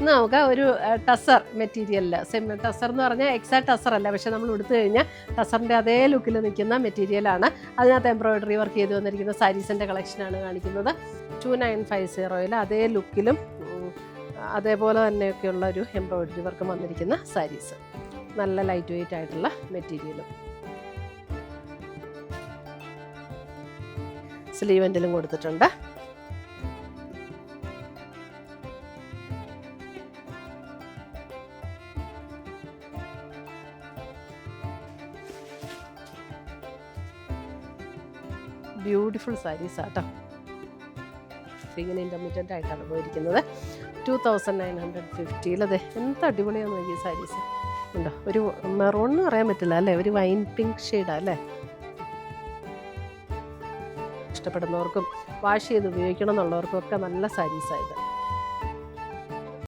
നമുക്ക് ഒരു ടസർ മെറ്റീരിയലിൽ ടസർ എന്ന് പറഞ്ഞാൽ ടസർ അല്ല, പക്ഷെ നമ്മൾ എടുത്തു കഴിഞ്ഞാൽ ടസറിൻ്റെ അതേ ലുക്കിൽ നിൽക്കുന്ന മെറ്റീരിയലാണ്. അതിനകത്ത് എംബ്രോയിഡറി വർക്ക് ചെയ്ത് വന്നിരിക്കുന്ന സാരീസിൻ്റെ കളക്ഷനാണ് കാണിക്കുന്നത്. 2950 അതേ ലുക്കിലും അതേപോലെ തന്നെയൊക്കെയുള്ള ഒരു എംബ്രോയിഡറി വർക്ക് വന്നിരിക്കുന്ന സാരീസ്. നല്ല ലൈറ്റ് വെയിറ്റ് ആയിട്ടുള്ള മെറ്റീരിയലും സ്ലീവ് എൻഡിലും കൊടുത്തിട്ടുണ്ട്. ബ്യൂട്ടിഫുൾ സാരീസ് ആട്ടോ. ഇങ്ങനെ ഇൻ്റർമീഡിയറ്റ് ആയിട്ടാണ് പോയിരിക്കുന്നത്. 2950 അതെ, എന്ത് അടിപൊളിയാന്ന് നോക്കി സാരീസ് ഉണ്ടോ. ഒരു മെറൂൺ എന്ന് പറയാൻ പറ്റില്ല അല്ലേ, ഒരു വൈൻ പിങ്ക് ഷെയ്ഡാ അല്ലേ. ഇഷ്ടപ്പെടുന്നവർക്കും വാഷ് ചെയ്ത് ഉപയോഗിക്കണം എന്നുള്ളവർക്കും ഒക്കെ നല്ല സാരീസായത്.